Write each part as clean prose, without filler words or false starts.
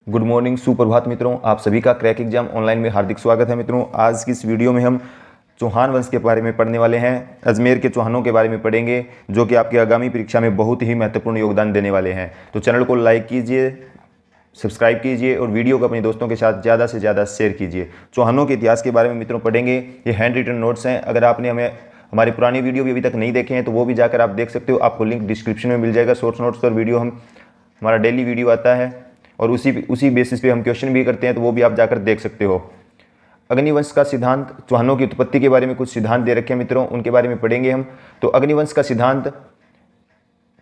Good morning, सुप्रभात मित्रों। आप सभी का क्रैक एग्जाम ऑनलाइन में हार्दिक स्वागत है मित्रों। आज की इस वीडियो में हम चौहान वंश के बारे में पढ़ने वाले हैं। अजमेर के चौहानों के बारे में पढ़ेंगे जो कि आपकी आगामी परीक्षा में बहुत ही महत्वपूर्ण योगदान देने वाले हैं। तो चैनल को लाइक कीजिए, सब्सक्राइब कीजिए और वीडियो को अपने दोस्तों के साथ ज़्यादा से ज़्यादा शेयर कीजिए। चौहानों के इतिहास के बारे में मित्रों पढ़ेंगे। ये हैंड रिटन नोट्स हैं। अगर आपने हमारे पुरानी वीडियो भी अभी तक नहीं देखे हैं तो वो भी जाकर आप देख सकते हो। आपको लिंक डिस्क्रिप्शन में मिल जाएगा। शॉर्ट्स नोट्स पर वीडियो हमारा डेली वीडियो आता है और उसी बेसिस पे हम क्वेश्चन भी करते हैं, तो वो भी आप जाकर देख सकते हो। अग्निवंश का सिद्धांत, चौहानों की उत्पत्ति के बारे में कुछ सिद्धांत दे रखे हैं मित्रों, उनके बारे में पढ़ेंगे हम। तो अग्निवंश का सिद्धांत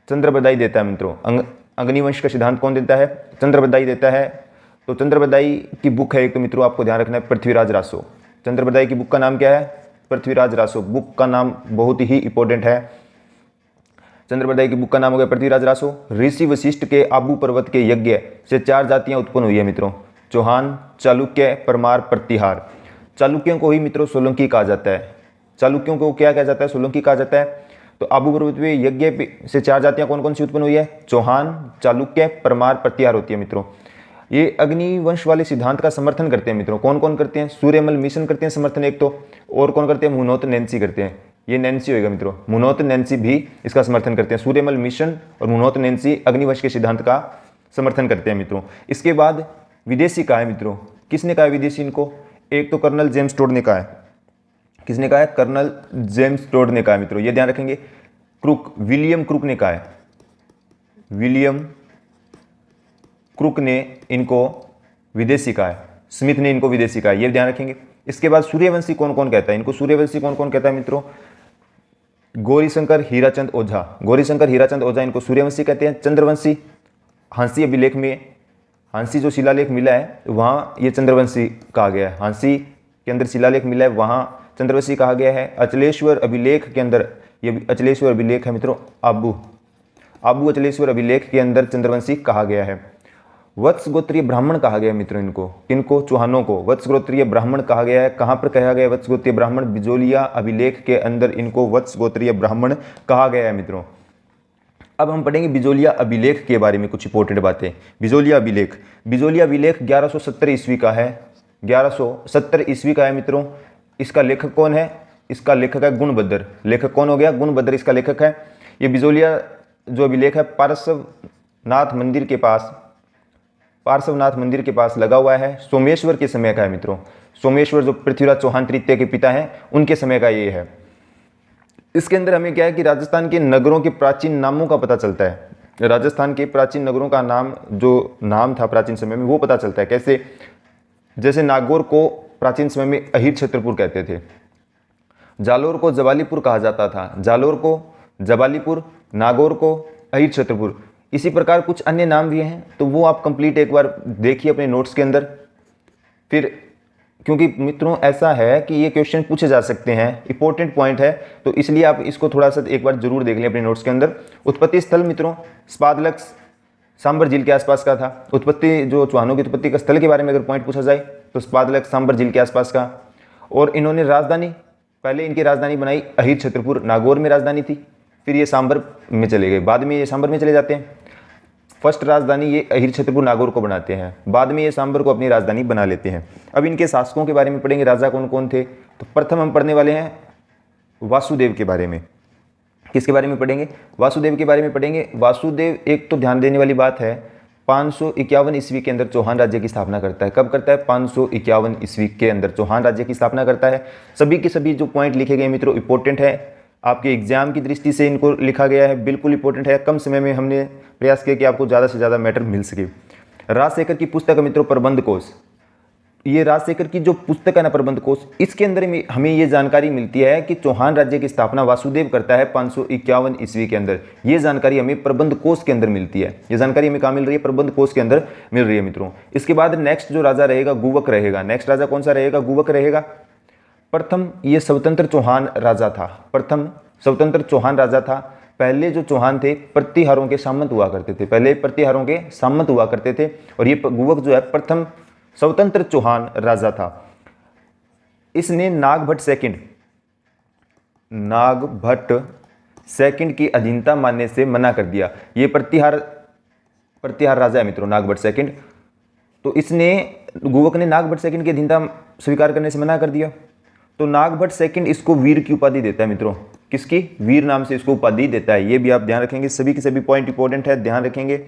चंद्रबरदाई देता है मित्रों। अग्निवंश का सिद्धांत कौन देता है? चंद्रबरदाई देता है। तो चंद्रबरदाई की बुक है एक, तो मित्रों आपको ध्यान रखना है, पृथ्वीराज रासो। चंद्रबरदाई की बुक का नाम क्या है? पृथ्वीराज रासो। बुक का नाम बहुत ही इंपॉर्टेंट है। चंद्रबरदाई की बुक का नाम हो गया पृथ्वीराज रासो। ऋषि वशिष्ठ के आबू पर्वत के यज्ञ से 4 जातियां उत्पन्न हुई है मित्रों, चौहान, चालुक्य, परमार, प्रतिहार। चालुक्यों को ही मित्रों सोलंकी कहा जाता है। चालुक्यों को क्या कहा जाता है? सोलंकी कहा जाता है। तो आबू पर्वत पे यज्ञ से 4 जातियां कौन कौन सी उत्पन्न हुई है? चौहान, चालुक्य, परमार, प्रतिहार होती है मित्रों। ये अग्निवंश वाले सिद्धांत का समर्थन करते हैं मित्रों। कौन कौन करते हैं? सूर्यमल मिशन करते हैं समर्थन एक तो, और कौन करते हैं? मुनोत नैन्सी करते हैं। ये नैन्सी होगा मित्रों, मुनोत नैन्सी भी इसका समर्थन करते हैं। सूर्यमल मिशन और मुनोत नैन्सी अग्निवंश के सिद्धांत का समर्थन करते हैं मित्रों। इसके बाद विदेशी कहा है मित्रों। किसने कहा है विदेशी इनको? एक तो कर्नल जेम्स टोड ने कहा है। किसने कहा है? कर्नल जेम्स टोड ने कहा है मित्रों, ये ध्यान रखेंगे। क्रुक, विलियम क्रुक ने कहा है। विलियम क्रुक ने इनको विदेशी कहा है। स्मिथ ने इनको विदेशी कहा है, ये ध्यान रखेंगे। इसके बाद सूर्यवंशी कौन कौन कहता है इनको? सूर्यवंशी कौन कौन कहता है मित्रों? गौरीशंकर हीराचंद ओझा। गौरीशंकर हीराचंद ओझा इनको सूर्यवंशी कहते हैं। चंद्रवंशी, हांसी अभिलेख में, हांसी जो शिलालेख मिला है वहाँ ये चंद्रवंशी कहा गया है। हांसी के अंदर शिलालेख मिला है, वहाँ चंद्रवंशी कहा गया है। अचलेश्वर अभिलेख के अंदर, ये अचलेश्वर अभिलेख है मित्रों, आबू अचलेश्वर अभिलेख के अंदर चंद्रवंशी कहा गया है। वत्स गोत्रीय ब्राह्मण कहा गया मित्रों इनको। किनको? चौहानों को वत्स गोत्रीय ब्राह्मण कहा गया है। कहाँ पर कहा गया वत्स गोत्रीय ब्राह्मण? बिजोलिया अभिलेख के अंदर इनको वत्स गोत्रीय ब्राह्मण कहा गया है मित्रों। अब हम पढ़ेंगे बिजोलिया अभिलेख के बारे में कुछ इंपॉर्टेंट बातें। बिजोलिया अभिलेख, बिजोलिया अभिलेख 1170 ईस्वी का है। 1170 ईस्वी का है मित्रों। इसका लेखक कौन है? इसका लेखक है गुणभद्र। लेखक कौन हो गया? गुणभद्र इसका लेखक है। ये बिजोलिया जो अभिलेख है पार्श्वनाथ मंदिर के पास लगा हुआ है। सोमेश्वर के समय का है मित्रों। सोमेश्वर जो पृथ्वीराज चौहान तृतीय के पिता हैं, उनके समय का ये है। इसके अंदर हमें क्या है कि राजस्थान के नगरों के प्राचीन नामों का पता चलता है। राजस्थान के प्राचीन नगरों का नाम, जो नाम था प्राचीन समय में, वो पता चलता है। कैसे? जैसे नागौर को प्राचीन समय में अहिर छत्रपुर कहते थे। जालोर को जवालीपुर कहा जाता था। जालोर को जवालीपुर, नागौर को अहिर छत्रपुर। इसी प्रकार कुछ अन्य नाम भी हैं, तो वो आप कंप्लीट एक बार देखिए अपने नोट्स के अंदर। फिर क्योंकि मित्रों ऐसा है कि ये क्वेश्चन पूछे जा सकते हैं, इंपॉर्टेंट पॉइंट है, तो इसलिए आप इसको थोड़ा सा एक बार जरूर देख लें अपने नोट्स के अंदर। उत्पत्ति स्थल मित्रों स्पादलक सांबर झील के आसपास का था। उत्पत्ति, जो चौहानों की उत्पत्ति का स्थल के बारे में अगर पॉइंट पूछा जाए तो स्पादलक सांबर झील के आसपास का। और इन्होंने राजधानी, पहले इनकी राजधानी बनाई अहिर छत्रपुर, नागौर में राजधानी थी। फिर ये सांबर में चले गए, बाद में ये सांबर में चले जाते हैं। फर्स्ट राजधानी ये अहिर छत्रपुर नागौर को बनाते हैं, बाद में ये सांबर को अपनी राजधानी बना लेते हैं। अब इनके शासकों के बारे में पढ़ेंगे, राजा कौन कौन थे। तो प्रथम हम पढ़ने वाले हैं वासुदेव के बारे में। किसके बारे में पढ़ेंगे? वासुदेव के बारे में पढ़ेंगे। वासुदेव, एक तो ध्यान देने वाली बात है, 551 ईस्वी के अंदर चौहान राज्य की स्थापना करता है। कब करता है? 551 ईस्वी के अंदर चौहान राज्य की स्थापना करता है। सभी के सभी जो पॉइंट लिखे गए मित्रों इंपॉर्टेंट है, आपके एग्जाम की दृष्टि से इनको लिखा गया है, बिल्कुल इंपॉर्टेंट है। कम समय में हमने प्रयास किया कि आपको ज़्यादा से ज़्यादा मैटर मिल सके। राजशेखर की पुस्तक है मित्रों प्रबंध कोश। ये राजशेखर की जो पुस्तक है ना प्रबंध कोश, इसके अंदर हमें ये जानकारी मिलती है कि चौहान राज्य की स्थापना वासुदेव करता है 551 ईस्वी के अंदर। ये जानकारी हमें प्रबंध कोश के अंदर मिलती है। ये जानकारी हमें कहाँ मिल रही है? प्रबंध कोश के अंदर मिल रही है मित्रों। इसके बाद नेक्स्ट जो राजा रहेगा गुवक रहेगा। नेक्स्ट राजा कौन सा रहेगा? गुवक रहेगा। प्रथम ये स्वतंत्र चौहान राजा था। प्रथम स्वतंत्र चौहान राजा था। पहले जो चौहान थे प्रतिहारों के सामंत हुआ करते थे। पहले प्रतिहारों के सामंत हुआ करते थे, और ये गुवक जो है प्रथम स्वतंत्र चौहान राजा था। इसने नागभट्ट सेकंड की अधीनता मानने से मना कर दिया। ये प्रतिहार राजा है मित्रों, नागभट्ट सेकंड। तो इसने गुवक ने नागभट्ट सेकंड की अधीनता स्वीकार करने से मना कर दिया। तो नागभट्ट सेकंड इसको वीर की उपाधि देता है मित्रों, किसकी? वीर नाम से इसको उपाधि देता है। ये भी आप ध्यान रखेंगे, सभी के सभी पॉइंट इंपॉर्टेंट है, ध्यान रखेंगे।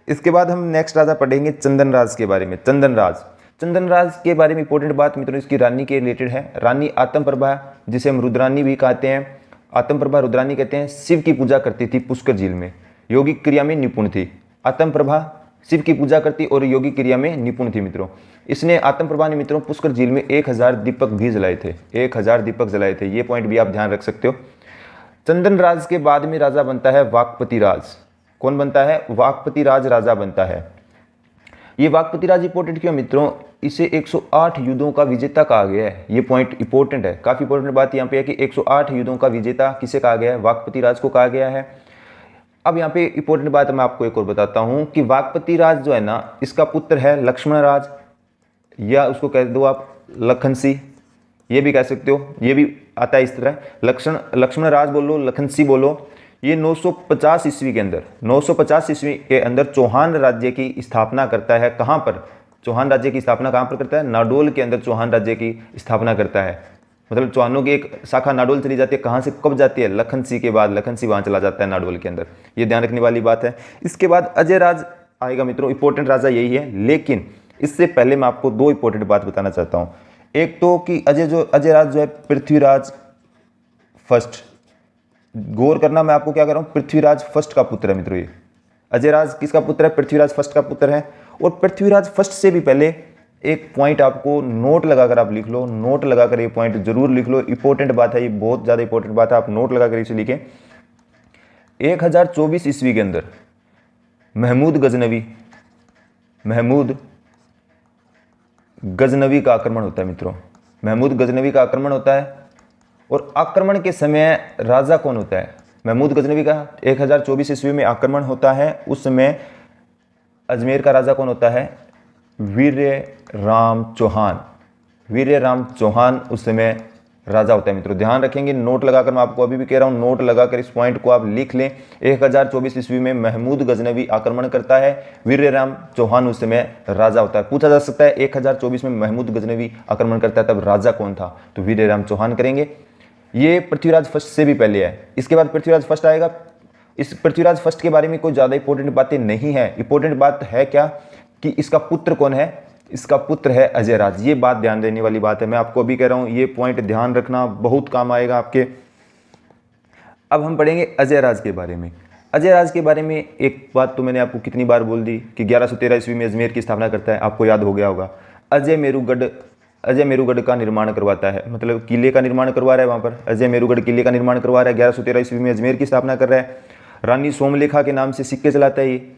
इसके बाद हम नेक्स्ट राजा पढ़ेंगे चंदन राज के बारे में। चंदन राज के बारे में इंपॉर्टेंट बात मित्रों इसकी रानी के रिलेटेड है। रानी आत्म प्रभा, जिसे हम रुद्रानी भी कहते हैं, आत्म प्रभा रुद्रानी कहते हैं, शिव की पूजा करती थी पुष्कर झील में, योगिक क्रिया में निपुण थी। आत्म प्रभा शिव की पूजा करती और योगिक क्रिया में निपुण थी मित्रों। इसने आत्म प्रभा ने मित्रों पुष्कर झील में 1000 दीपक भी जलाए थे, 1000 दीपक जलाए थे। ये पॉइंट भी आप ध्यान रख सकते हो। चंदन राज के बाद में राजा बनता है वाकपति राज। कौन बनता है? वाकपति राज राजा बनता है। ये वाकपति राज इंपॉर्टेंट क्यों मित्रों? इसे 108 युद्धों का विजेता कहा गया है। ये पॉइंट इंपॉर्टेंट है, काफी इंपॉर्टेंट बात यहाँ पे है कि 108 युद्धों का विजेता किसे कहा गया है? वाकपति राज को कहा गया है। अब यहाँ पे इंपॉर्टेंट बात मैं आपको एक और बताता हूँ कि वाकपति राज जो है ना, इसका पुत्र है लक्ष्मण राज, या उसको कह दो आप लखन सिंह, ये भी कह सकते हो, ये भी आता है इस तरह। लक्ष्मण राज बोलो, लखन सिंह बोलो। ये 950 ईस्वी के अंदर, 950 ईस्वी के अंदर चौहान राज्य की स्थापना करता है। कहाँ पर? चौहान राज्य की स्थापना कहाँ पर करता है? नाडोल के अंदर चौहान राज्य की स्थापना करता है। मतलब चौहानों की एक शाखा नाडोल चली जाती है। कहाँ से कब जाती है? लखन सिंह के बाद लखन सिंह वहाँ चला जाता है नाडोल के अंदर। ये ध्यान रखने वाली बात है। इसके बाद अजय राज आएगा मित्रों, इंपॉर्टेंट राजा यही है। लेकिन इससे पहले मैं आपको दो इंपॉर्टेंट बात बताना चाहता हूँ। एक तो कि अजय राज जो है पृथ्वीराज फर्स्ट, गौर करना मैं आपको क्या कर रहा हूँ, पृथ्वीराज फर्स्ट का पुत्र है मित्रों। ये अजय राज किसका पुत्र है? पृथ्वीराज फर्स्ट का पुत्र है। और पृथ्वीराज फर्स्ट से भी पहले एक पॉइंट आपको नोट लगाकर आप लिख लो, नोट लगाकर ये पॉइंट जरूर लिख लो, इंपॉर्टेंट बात है, ये बहुत ज़्यादा इंपॉर्टेंट बात है, आप नोट लगाकर इसे लिखें। 1024 ईस्वी के अंदर महमूद गजनवी का आक्रमण होता है मित्रों। महमूद गजनवी का आक्रमण होता है। और आक्रमण के समय राजा कौन होता है? महमूद गजनवी का 1024 ईस्वी में आक्रमण होता है। उस समय अजमेर का राजा कौन होता है? वीर्य राम चौहान उस समय राजा होता है मित्रों। ध्यान रखेंगे, नोट लगाकर मैं आपको अभी भी कह रहा हूं, नोट लगाकर इस पॉइंट को आप लिख लें। 1024 ईस्वी में महमूद गजनवी आक्रमण करता है, वीर्य राम चौहान उस समय राजा होता है। पूछा जा सकता है 1024 में महमूद गजनवी आक्रमण करता है, तब राजा कौन था? तो वीर्य राम चौहान करेंगे। ये पृथ्वीराज फर्स्ट से भी पहले है। इसके बाद पृथ्वीराज फर्स्ट आएगा। इस पृथ्वीराज फर्स्ट के बारे में कोई ज़्यादा इंपॉर्टेंट बातें नहीं है। इंपॉर्टेंट बात है क्या कि इसका पुत्र कौन है? इसका पुत्र है अजय राज। ये बात ध्यान देने वाली बात है, मैं आपको अभी कह रहा हूँ, ये पॉइंट ध्यान रखना, बहुत काम आएगा आपके। अब हम पढ़ेंगे अजय राज के बारे में। अजय राज के बारे में एक बात तो मैंने आपको कितनी बार बोल दी कि 1113 ईस्वी में अजमेर की स्थापना करता है, आपको याद हो गया होगा। अजय मेरुगढ़ का निर्माण करवाता है, मतलब किले का निर्माण करवा रहा है वहाँ पर। अजय मेरुगढ़ किले का निर्माण करवा रहा है, 1113 ईस्वी में अजमेर की स्थापना कर रहा है। रानी सोमलेखा के नाम से सिक्के चलाता है ये,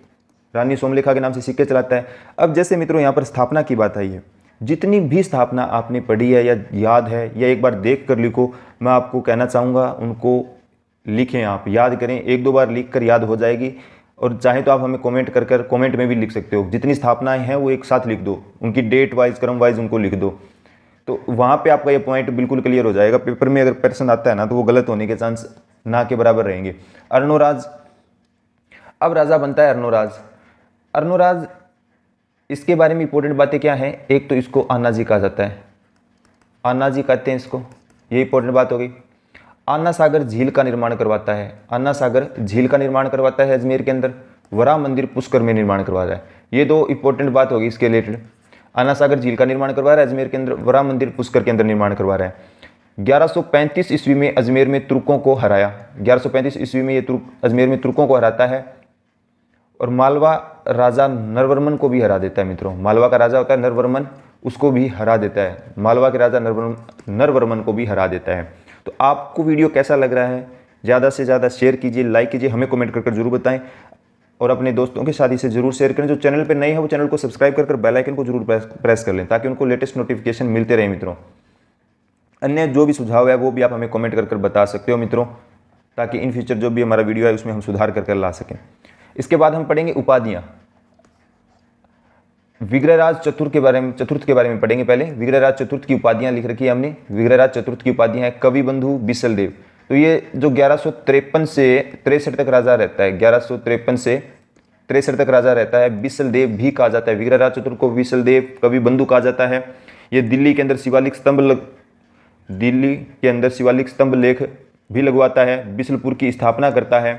रानी सोमलेखा के नाम से सिक्के चलाता है। अब जैसे मित्रों यहाँ पर स्थापना की बात आई है, जितनी भी स्थापना आपने पढ़ी है या याद है या एक बार देख कर लिखो, मैं आपको कहना चाहूँगा उनको लिखें, आप याद करें, एक दो बार लिख कर याद हो जाएगी। और चाहे तो आप हमें कमेंट में भी लिख सकते हो। जितनी स्थापनाएं हैं वो एक साथ लिख दो, उनकी डेट वाइज क्रम वाइज उनको लिख दो, तो वहाँ पे आपका ये पॉइंट बिल्कुल क्लियर हो जाएगा। पेपर में अगर प्रश्न आता है ना तो वो गलत होने के चांस ना के बराबर रहेंगे। अर्णोराज, अब राजा बनता है अर्णोराज। इसके बारे में इंपॉर्टेंट बातें क्या हैं? एक तो इसको आना जी कहा जाता है, आना जी कहते हैं इसको, ये इंपॉर्टेंट बात हो गई। आना सागर झील का निर्माण करवाता है, आना सागर झील का निर्माण करवाता है अजमेर के अंदर। वरा मंदिर पुष्कर में निर्माण करवा रहा है। ये दो इंपॉर्टेंट बात होगी इसके रिलेटेड। आना सागर झील का निर्माण करवा रहा है अजमेर के अंदर, वरा मंदिर पुष्कर के अंदर निर्माण करवा रहा है। 1135 ईस्वी में अजमेर में तुर्कों को हराया, 1135 ईस्वी में ये अजमेर में तुर्कों को हराता है। और मालवा राजा नरवर्मन को भी हरा देता है मित्रों। मालवा का राजा होता है नरवर्मन, उसको भी हरा देता है। मालवा के राजा नरवर्मन को भी हरा देता है। तो आपको वीडियो कैसा लग रहा है? ज़्यादा से ज़्यादा शेयर कीजिए, लाइक कीजिए, हमें कमेंट कर जरूर बताएं और अपने दोस्तों के साथ इसे जरूर शेयर करें। जो चैनल पर नए हैं वो चैनल को सब्सक्राइब कर बेल आइकन को जरूर प्रेस कर लें ताकि उनको लेटेस्ट नोटिफिकेशन मिलते रहे मित्रों। अन्य जो भी सुझाव है वो भी आप हमें कमेंट कर बता सकते हो मित्रों, ताकि इन फ्यूचर जो भी हमारा वीडियो है उसमें हम सुधार कर ला सकें। इसके बाद हम पढ़ेंगे उपाधियां। विग्रहराज चतुर्थ के बारे में पढ़ेंगे। पहले विग्रहराज चतुर्थ की उपाधियां लिख रखी है हमने। विग्रहराज चतुर्थ की उपाधियां हैं कवि बंधु, बिसल देव। तो ये जो 1153 से 63 तक राजा रहता है, 1153 से 63 तक राजा रहता है। बिसल देव भी कहा जाता है, विग्रहराज चतुर्थ को बिसल देव, कवि बंधु कहा जाता है। ये दिल्ली के अंदर शिवालिक स्तंभ लेख भी लगवाता है। बिसलपुर की स्थापना करता है।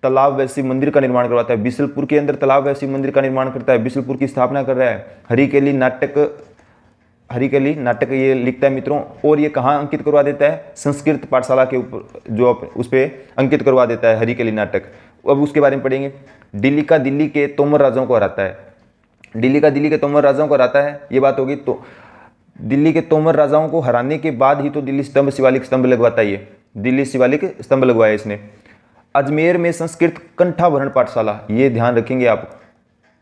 तालाब व शिव मंदिर का निर्माण करवाता है। बिसलपुर के अंदर तालाब व शिव मंदिर का निर्माण करता है, बिसलपुर की स्थापना कर रहा है। हरिकेली नाटक ये लिखता है मित्रों। और ये कहाँ अंकित करवा देता है? संस्कृत पाठशाला के ऊपर जो उस पर अंकित करवा देता है हरिकेली नाटक। अब उसके बारे में पढ़ेंगे। दिल्ली के तोमर राजाओं को हराता है। दिल्ली के तोमर राजाओं को हराता है, ये बात होगी। तो दिल्ली के तोमर राजाओं को हराने के बाद ही तो दिल्ली शिवालिक स्तंभ लगवाता है। ये दिल्ली शिवालिक स्तंभ लगवाया इसने। अजमेर में संस्कृत कंठाभरण पाठशाला, ये ध्यान रखेंगे आप,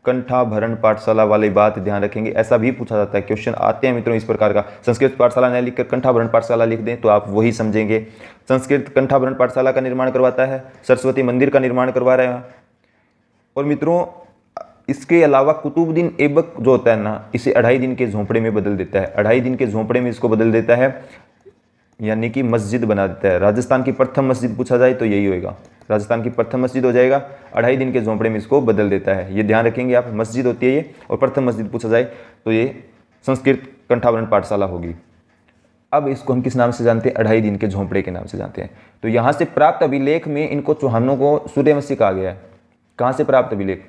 कंठाभरण पाठशाला वाली बात ध्यान रखेंगे। ऐसा भी पूछा जाता है, क्वेश्चन आते हैं मित्रों इस प्रकार का। संस्कृत पाठशाला न लिखकर कंठाभरण पाठशाला लिख दें तो आप वही समझेंगे। संस्कृत कंठाभरण पाठशाला का निर्माण करवाता है। सरस्वती मंदिर का निर्माण करवा रहे हैं। और मित्रों इसके अलावा कुतुबुद्दीन ऐबक जो होता है ना, इसे 2.5 दिन के झोंपड़े में बदल देता है। 2.5 दिन के झोंपड़े में इसको बदल देता है, यानी कि मस्जिद बना देता है। राजस्थान की प्रथम मस्जिद पूछा जाए तो यही होएगा, राजस्थान की प्रथम मस्जिद हो जाएगा। 2.5 दिन के झोंपड़े में इसको बदल देता है, ये ध्यान रखेंगे आप। मस्जिद होती है ये, और प्रथम मस्जिद पूछा जाए तो ये संस्कृत कंठाभरण पाठशाला होगी। अब इसको हम किस नाम से जानते हैं? 2.5 दिन के झोंपड़े के नाम से जानते हैं। तो यहाँ से प्राप्त अभिलेख में इनको चौहानों को सूर्यवंशी कहा गया है। कहाँ से प्राप्त अभिलेख?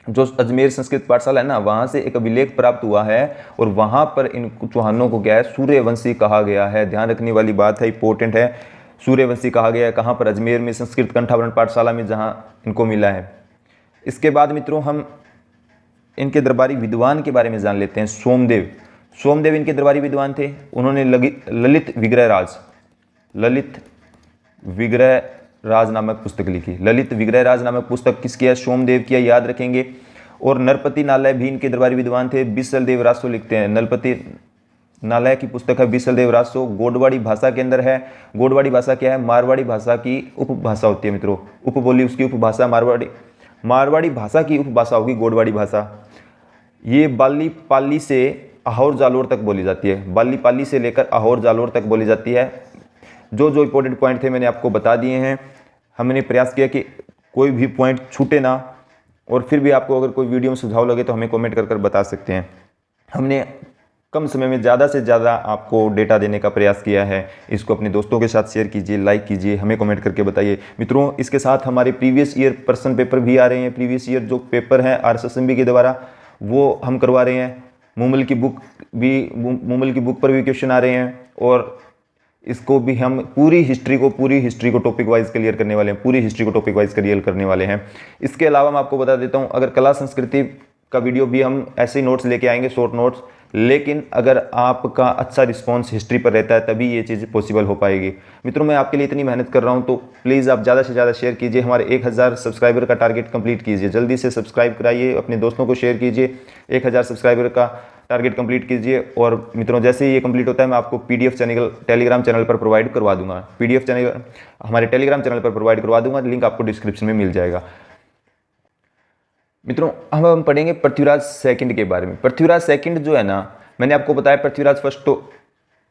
जो अजमेर संस्कृत पाठशाला है ना, वहाँ से एक अभिलेख प्राप्त हुआ है, और वहाँ पर इन चौहानों को क्या है? सूर्यवंशी कहा गया है। ध्यान रखने वाली बात है, इंपॉर्टेंट है। सूर्यवंशी कहा गया है। कहाँ पर? अजमेर में संस्कृत कंठाभरण पाठशाला में, जहाँ इनको मिला है। इसके बाद मित्रों हम इनके दरबारी विद्वान के बारे में जान लेते हैं। सोमदेव इनके दरबारी विद्वान थे। उन्होंने ललित विग्रहराज नामक पुस्तक लिखी। ललित विग्रहराज नामक पुस्तक किसकी है? सोमदेव की है, याद रखेंगे। और नरपति नालय भी इनके दरबारी विद्वान थे। बिसल देव रासो लिखते हैं। नरपति नालय की पुस्तक है बिसल देव रासो, गोडवाड़ी भाषा के अंदर है। गोडवाड़ी भाषा क्या है? मारवाड़ी भाषा की उपभाषा होती है मित्रों। उपबोली उसकी उपभाषा मारवाड़ी भाषा की उपभाषा होगी गोडवाड़ी भाषा। ये बाली पाली से आहोर जालोर तक बोली जाती है। बाली पाली से लेकर आहोर जालोर तक बोली जाती है। जो इंपॉर्टेंट पॉइंट थे मैंने आपको बता दिए हैं। हमने प्रयास किया कि कोई भी पॉइंट छूटे ना, और फिर भी आपको अगर कोई वीडियो में सुझाव लगे तो हमें कमेंट कर बता सकते हैं। हमने कम समय में ज़्यादा से ज़्यादा आपको डेटा देने का प्रयास किया है। इसको अपने दोस्तों के साथ शेयर कीजिए, लाइक कीजिए, हमें कमेंट करके बताइए मित्रों। इसके साथ हमारे प्रीवियस ईयर प्रश्न पेपर भी आ रहे हैं। प्रीवियस ईयर जो पेपर हैं RSSMB के द्वारा, वो हम करवा रहे हैं। मूमल की बुक पर भी क्वेश्चन आ रहे हैं, और इसको भी हम पूरी हिस्ट्री को टॉपिक वाइज क्लियर करने वाले हैं। पूरी हिस्ट्री को टॉपिक वाइज क्लियर करने वाले हैं। इसके अलावा मैं आपको बता देता हूं, अगर कला संस्कृति का वीडियो भी हम ऐसे ही नोट्स लेके आएंगे, शॉर्ट नोट्स। लेकिन अगर आपका अच्छा रिस्पांस हिस्ट्री पर रहता है तभी ये चीज़ पॉसिबल हो पाएगी। मित्रों मैं आपके लिए इतनी मेहनत कर रहा हूं, तो प्लीज़ आप ज़्यादा से ज़्यादा शेयर कीजिए। हमारे 1000 सब्सक्राइबर का टारगेट कंप्लीट कीजिए। जल्दी से सब्सक्राइब कराइए, अपने दोस्तों को शेयर कीजिए। 1000 सब्सक्राइबर का टारगेट कंप्लीट कीजिए। और मित्रों जैसे ही ये कंप्लीट होता है मैं आपको PDF टेलीग्राम चैनल पर प्रोवाइड करवा दूंगा। PDF चैनल हमारे टेलीग्राम चैनल पर प्रोवाइड करवा दूंगा, लिंक आपको डिस्क्रिप्शन में मिल जाएगा। मित्रों अब हम पढ़ेंगे पृथ्वीराज सेकंड के बारे में। पृथ्वीराज सेकंड जो है ना, मैंने आपको बताया पृथ्वीराज फर्स्ट तो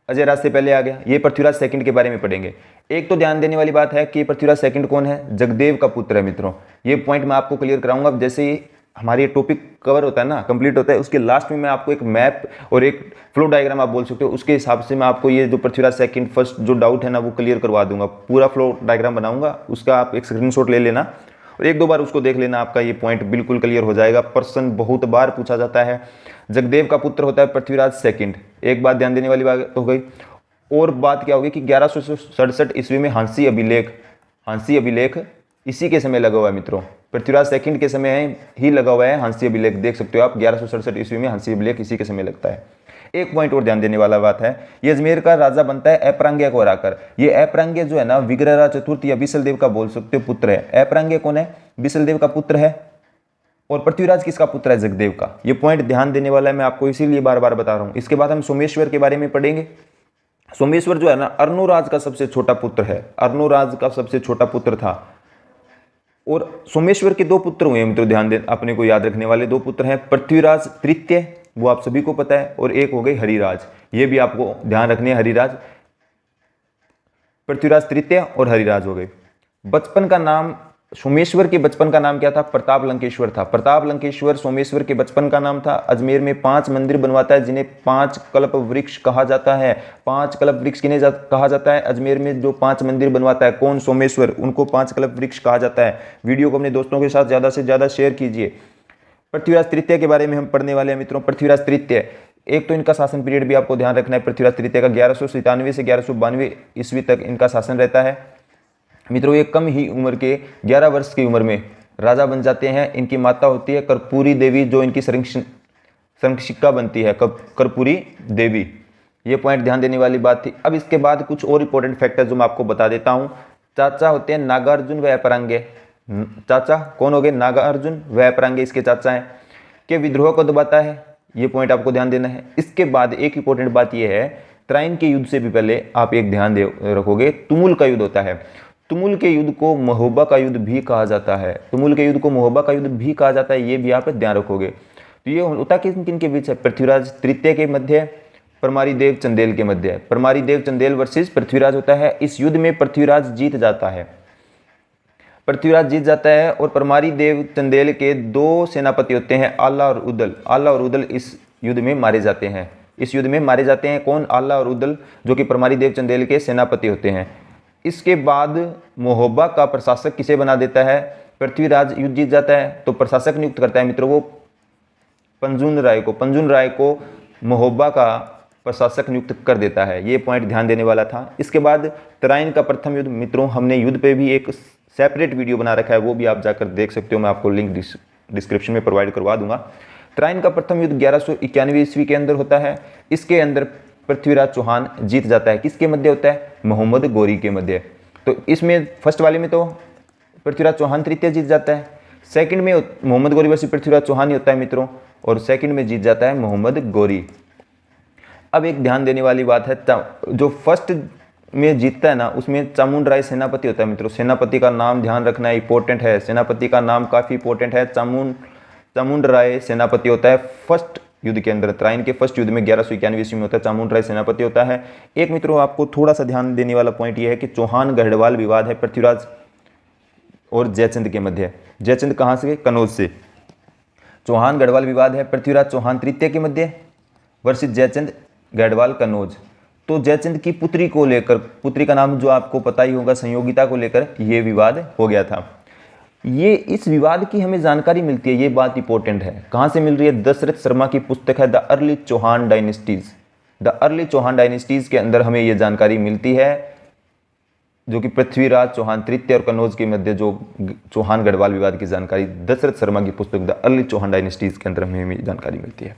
अजय राज से पहले आ गया। ये पृथ्वीराज सेकंड के बारे में पढ़ेंगे। एक तो ध्यान देने वाली बात है कि पृथ्वीराज सेकंड कौन है? जगदेव का पुत्र है मित्रों। ये पॉइंट मैं आपको क्लियर कराऊंगा। जैसे ही हमारी ये टॉपिक कवर होता है ना, कंप्लीट होता है, उसके लास्ट में मैं आपको एक मैप और एक फ्लो डायग्राम आप बोल सकते हो, उसके हिसाब से मैं आपको ये जो पृथ्वीराज सेकंड फर्स्ट जो डाउट है ना वो क्लियर करवा दूंगा। पूरा फ्लो डायग्राम बनाऊंगा, उसका आप एक स्क्रीनशॉट ले लेना और 1-2 बार उसको देख लेना, आपका ये पॉइंट बिल्कुल क्लियर हो जाएगा। प्रश्न बहुत बार पूछा जाता है। जगदेव का पुत्र होता है पृथ्वीराज सेकंड। एक बात ध्यान देने वाली बात हो गई। और बात क्या होगी कि 1167 ईस्वी में हांसी अभिलेख इसी के समय लगा हुआ है मित्रों। पृथ्वीराज सेकंड के समय ही लगा हुआ है हांसी अभिलेख, देख सकते हो आप। 1167 ईस्वी में हांसी अभिलेख इसी के समय लगता है। एक पॉइंट और ध्यान देने वाला बात है, ये अजमेर का राजा बनता है अपरांग्य को हराकर। ये अपरांग्य जो है ना, विग्रहराज चतुर्थ या बिसल देव का बोल सकते हो पुत्र है। अपरांग्य कौन है? बिसल देव का पुत्र है। और पृथ्वीराज किसका पुत्र है? जगदेव का। ये पॉइंट ध्यान देने वाला है, मैं आपको इसीलिए बार बार बता रहा हूं। इसके बाद हम सोमेश्वर के बारे में पढ़ेंगे। सोमेश्वर जो है ना, अर्णोराज का सबसे छोटा पुत्र है। अर्णोराज का सबसे छोटा पुत्र था। और सोमेश्वर के 2 पुत्र हुए मित्रों, ध्यान दें, अपने को याद रखने वाले 2 पुत्र हैं। पृथ्वीराज तृतीय, वो आप सभी को पता है, और एक हो गई हरिराज। ये भी आपको ध्यान रखने हैं, हरिराज, पृथ्वीराज तृतीय और हरिराज हो गए। बचपन का नाम सोमेश्वर के बचपन का नाम क्या था? प्रताप लंकेश्वर था। प्रताप लंकेश्वर सोमेश्वर के बचपन का नाम था। अजमेर में 5 मंदिर बनवाता है जिन्हें 5 कल्प वृक्ष कहा जाता है। 5 कल्प वृक्ष किन्हें कहा जाता है? अजमेर में जो 5 मंदिर बनवाता है, कौन? सोमेश्वर, उनको 5 कल्प वृक्ष कहा जाता है। वीडियो को अपने दोस्तों के साथ ज़्यादा से ज़्यादा शेयर कीजिए। पृथ्वीराज तृतीय के बारे में हम पढ़ने वाले हैं मित्रों। पृथ्वीराज तृतीय, एक तो इनका शासन पीरियड भी आपको ध्यान रखना है। पृथ्वीराज तृतीय का 1197 से 1192 ईस्वी तक इनका शासन रहता है मित्रों। ये कम ही उम्र के 11 वर्ष की उम्र में राजा बन जाते हैं। इनकी माता होती है कर्पूरी देवी, जो इनकी संरक्षिका बनती है, कर्पूरी देवी। ये पॉइंट ध्यान देने वाली बात थी। अब इसके बाद कुछ और इंपॉर्टेंट फैक्टर जो मैं आपको बता देता हूँ। चाचा होते हैं नागार्जुन व अपरांगे। चाचा कौन हो गए? नागार्जुन व अपरांगे इसके चाचा हैं। के विद्रोह को दबाता है, ये पॉइंट आपको ध्यान देना है। इसके बाद एक इंपॉर्टेंट बात यह है, त्राइन के युद्ध से भी पहले आप एक ध्यान रखोगे, तुमुल का युद्ध होता है। तुमुल के युद्ध को महोबा का युद्ध भी कहा जाता है। तुमुल के युद्ध को महोबा का युद्ध भी कहा जाता है, ये भी आप ध्यान रखोगे। तो ये होता किन के बीच है? पृथ्वीराज तृतीय के मध्य, परमारी देव चंदेल के मध्य। परमारी देव चंदेल वर्सेस पृथ्वीराज होता है। इस युद्ध में पृथ्वीराज जीत जाता है। पृथ्वीराज जीत जाता है और परमारी देव चंदेल के 2 सेनापति होते हैं, आला और उदल। आला और उदल इस युद्ध में मारे जाते हैं। इस युद्ध में मारे जाते हैं कौन? आला और उदल, जो कि परमारी देव चंदेल के सेनापति होते हैं। इसके बाद महोबा का प्रशासक किसे बना देता है? पृथ्वीराज युद्ध जीत जाता है तो प्रशासक नियुक्त करता है मित्रों वो पंजुन राय को। पंजुन राय को महोबा का प्रशासक नियुक्त कर देता है। ये पॉइंट ध्यान देने वाला था। इसके बाद तराइन का प्रथम युद्ध मित्रों, हमने युद्ध पे भी एक सेपरेट वीडियो बना रखा है, वो भी आप जाकर देख सकते हो। मैं आपको लिंक डिस्क्रिप्शन में प्रोवाइड करवा दूंगा। तराइन का प्रथम युद्ध 1191 ईस्वी के अंदर होता है। इसके अंदर पृथ्वीराज चौहान जीत जाता है। किसके मध्य होता है? मोहम्मद गोरी के मध्य। तो इसमें फर्स्ट वाले में तो पृथ्वीराज चौहान तृतीय जीत जाता है। सेकंड में मोहम्मद गोरी वर्सेस पृथ्वीराज चौहान ही होता है मित्रों, और सेकंड में जीत जाता है मोहम्मद गोरी। अब एक ध्यान देने वाली बात है, जो फर्स्ट में जीतता है ना, उसमें चामुंड राय सेनापति होता है मित्रों। सेनापति का नाम ध्यान रखना इंपॉर्टेंट है। सेनापति का नाम काफ़ी इंपॉर्टेंट है। चामुंड राय सेनापति होता है फर्स्ट युद्ध के अंदर। त्राइन के फर्स्ट युद्ध में 1191 ईस्वी में होता है, चामुंड राय सेनापति होता है। एक मित्रों आपको थोड़ा सा ध्यान देने वाला पॉइंट यह है कि चौहान गढ़वाल विवाद है पृथ्वीराज और जयचंद के मध्य। जयचंद कहाँ से? कनौज से। चौहान गढ़वाल विवाद है पृथ्वीराज चौहान तृतीय के मध्य वर्सेस जयचंद गढ़वाल कनौज। तो जयचंद की पुत्री को लेकर, पुत्री का नाम जो आपको पता ही होगा, संयोगिता को लेकर यह विवाद हो गया था। ये इस विवाद की हमें जानकारी मिलती है, ये बात इंपॉर्टेंट है। कहाँ से मिल रही है? दशरथ शर्मा की पुस्तक है the early Chauhan dynasties. The early Chauhan dynasties के अंदर हमें ये जानकारी मिलती है, जो कि पृथ्वीराज चौहान तृतीय और कनौज के मध्य जो चौहान गढ़वाल विवाद की जानकारी दशरथ शर्मा की पुस्तक द अर्ली चौहान डायनेस्टीज के अंदर हमें जानकारी मिलती है।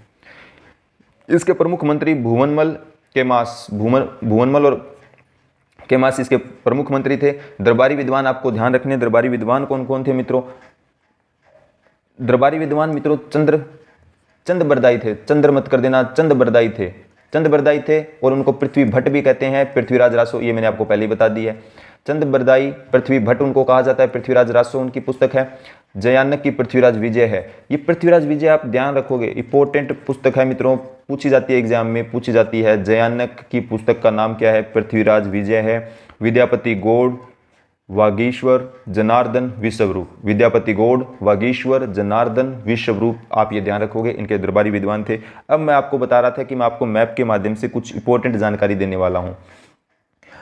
इसके प्रमुख मंत्री भुवनमल केमास, भुवनमल और केमास इसके प्रमुख मंत्री थे। दरबारी विद्वान आपको ध्यान रखने, दरबारी विद्वान कौन कौन थे मित्रों? दरबारी विद्वान मित्रों चंद बरदाई थे। चंद्र मत कर देना, चंद बरदाई थे। चंद बरदाई थे और उनको पृथ्वी भट्ट भी कहते हैं। पृथ्वीराज रासो, ये मैंने आपको पहले ही बता दी है। चंद बरदाई, पृथ्वी भट्ट उनको कहा जाता है। पृथ्वीराज रासो उनकी पुस्तक है। जयानक की पृथ्वीराज विजय है। ये पृथ्वीराज विजय आप ध्यान रखोगे, इंपॉर्टेंट पुस्तक है मित्रों, पूछी जाती है एग्जाम में, पूछी जाती है। जयानक की पुस्तक का नाम क्या है? पृथ्वीराज विजय है। विद्यापति गौड़, वागीश्वर, जनार्दन, विश्वरूप। विद्यापति गौड़, वागीश्वर, जनार्दन, विश्वरूप, आप ये ध्यान रखोगे, इनके दरबारी विद्वान थे। अब मैं आपको बता रहा था कि मैं आपको मैप के माध्यम से कुछ इंपॉर्टेंट जानकारी देने वाला हूँ।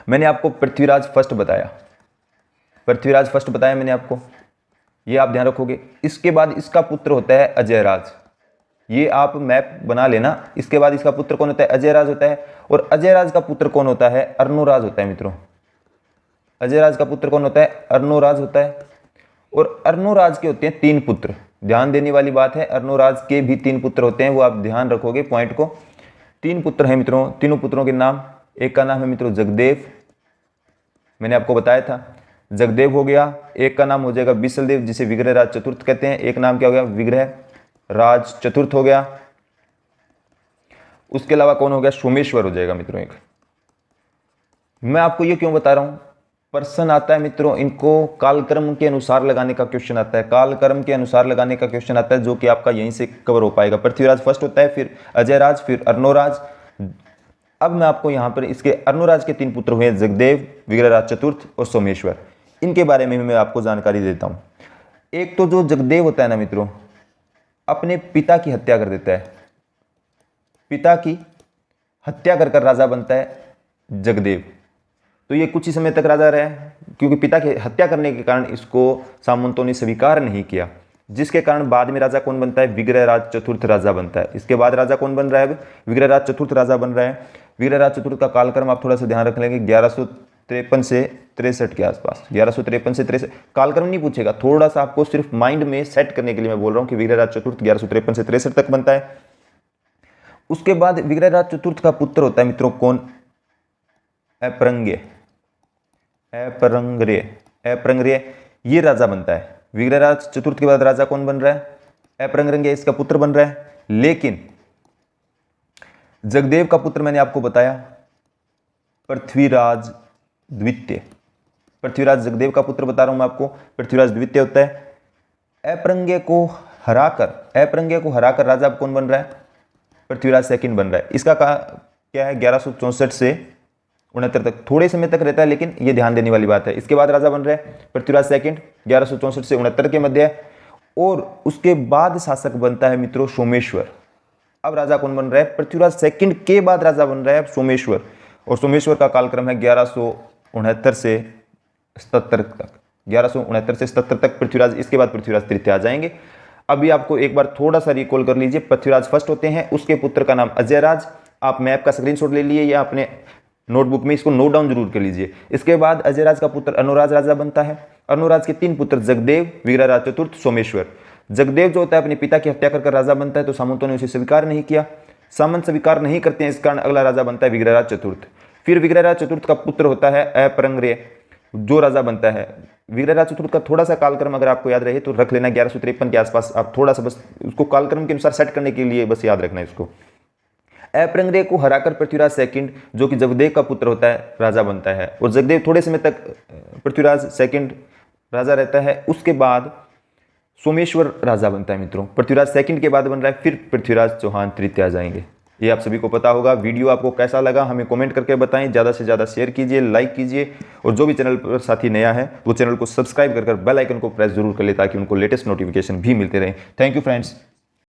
मैंने आपको पृथ्वीराज फर्स्ट बताया, पृथ्वीराज फर्स्ट बताया मैंने आपको, ये आप ध्यान रखोगे। इसके बाद इसका पुत्र होता है अजयराज, ये आप मैप बना लेना। इसके बाद इसका पुत्र कौन होता है? अजयराज होता है। और अजयराज का पुत्र कौन होता है? अर्णोराज होता है मित्रों। अजयराज का पुत्र कौन होता है? अर्णोराज होता है। और अर्णोराज के होते हैं 3 पुत्र। ध्यान देने वाली बात है, अर्णोराज के भी 3 पुत्र होते हैं, वो आप ध्यान रखोगे पॉइंट को। 3 पुत्र हैं मित्रों। तीनों पुत्रों के नाम, एक का नाम है मित्रों जगदेव, मैंने आपको बताया था, जगदेव हो गया। एक का नाम हो जाएगा बिसलदेव, जिसे विग्रह राज चतुर्थ कहते हैं। एक नाम क्या हो गया? विग्रह राज चतुर्थ हो गया। उसके अलावा कौन हो गया? सोमेश्वर हो जाएगा मित्रों एक। मैं आपको ये क्यों बता रहा हूं? प्रश्न आता है मित्रों, इनको कालक्रम के अनुसार लगाने का क्वेश्चन आता है। कालक्रम के अनुसार लगाने का क्वेश्चन आता है, जो कि आपका यहीं से कवर हो पाएगा। पृथ्वीराज फर्स्ट होता है, फिर अजयराज, फिर अर्णोराज। अब मैं आपको यहाँ पर इसके अर्णोराज के 3 पुत्र हुए, जगदेव, विग्रहराज चतुर्थ और सोमेश्वर। इनके बारे में मैं आपको जानकारी देता हूँ। एक तो जो जगदेव होता है ना मित्रों, अपने पिता की हत्या कर देता है, पिता की हत्या कर राजा बनता है जगदेव। तो ये कुछ ही समय तक राजा रहा, क्योंकि पिता की हत्या करने के कारण इसको सामंतों ने स्वीकार नहीं किया, जिसके कारण बाद में राजा कौन बनता है, विग्रहराज चतुर्थ राजा बनता है। इसके बाद राजा कौन बन रहा है, विग्रहराज चतुर्थ राजा बन रहा है। विग्रहराज चतुर्थ का कालक्रम आप थोड़ा सा ध्यान रख लेंगे, 1153 से 63 के आसपास, 1153 से 63। कालक्रम नहीं पूछेगा, थोड़ा सा आपको सिर्फ माइंड में सेट करने के लिए मैं बोल रहा हूँ कि विग्रहराज चतुर्थ 1153 से 63 तक बनता है। उसके बाद विग्रहराज चतुर्थ का पुत्र होता है मित्रों कौन, अपरंग्रे, ये राजा बनता है। विग्रहराज चतुर्थ के बाद राजा कौन बन रहा है, अपरंग्रे, इसका पुत्र बन रहा है। लेकिन जगदेव का पुत्र मैंने आपको बताया पृथ्वीराज द्वितीय, पृथ्वीराज जगदेव का पुत्र बता रहा हूं मैं आपको, पृथ्वीराज द्वितीय होता है। अपरंगे को हराकर राजा कौन बन रहा है, पृथ्वीराज सेकंड बन रहा है। इसका क्या है, 1164 से 69 तक, थोड़े समय तक रहता है, लेकिन ये ध्यान देने वाली बात है। इसके बाद राजा बन रहा है पृथ्वीराज सेकंड, 1164 से 69 के मध्य, और उसके बाद शासक बनता है मित्रों सोमेश्वर। अब राजा कौन बन रहा है, पृथ्वीराज सेकंड के बाद राजा बन रहा है सोमेश्वर, और सोमेश्वर का कालक्रम है 1169 से 77 तक, 1169 से 77 तक पृथ्वीराज। इसके बाद पृथ्वीराज तृतीय आ जाएंगे। अभी आपको एक बार थोड़ा सा रिकॉल कर लीजिए, पृथ्वीराज फर्स्ट होते हैं, उसके पुत्र का नाम अजयराज। आप मैप का स्क्रीनशॉट ले लिए या अपने नोटबुक में इसको नोट डाउन जरूर कर लीजिए। इसके बाद अजयराज का पुत्र अनुराज राजा बनता है। अनुराज के 3 पुत्र जगदेव, विग्रहराज चतुर्थ, सोमेश्वर। जगदेव जो होता है अपने पिता की हत्या कर राजा बनता है, तो सामंतों ने उसे स्वीकार नहीं किया, सामंत स्वीकार नहीं करते हैं, इस कारण अगला राजा बनता है विग्रहराज चतुर्थ। फिर विग्रहराज चतुर्थ का पुत्र होता है अपरंग्रे, जो राजा बनता है। विग्रहराज चतुर्थ का थोड़ा सा कालक्रम अगर आपको याद रहे तो रख लेना, 1153 के आसपास। आप थोड़ा सा बस उसको कालक्रम के अनुसार सेट करने के लिए बस याद रखना है इसको। अपरंग्रे को हराकर पृथ्वीराज सेकंड, जो कि जगदेव का पुत्र होता है, राजा बनता है, और जगदेव थोड़े समय तक पृथ्वीराज सेकंड राजा रहता है। उसके बाद सोमेश्वर राजा बनता है मित्रों, पृथ्वीराज सेकंड के बाद बन रहा है, फिर पृथ्वीराज चौहान तृतीय आ जाएंगे। ये आप सभी को पता होगा। वीडियो आपको कैसा लगा हमें कमेंट करके बताएं, ज़्यादा से ज़्यादा शेयर कीजिए, लाइक कीजिए, और जो भी चैनल पर साथी नया है वो चैनल को सब्सक्राइब कर बेल आइकन को प्रेस जरूर कर ले, ताकि उनको लेटेस्ट नोटिफिकेशन भी मिलते रहें। Thank you friends.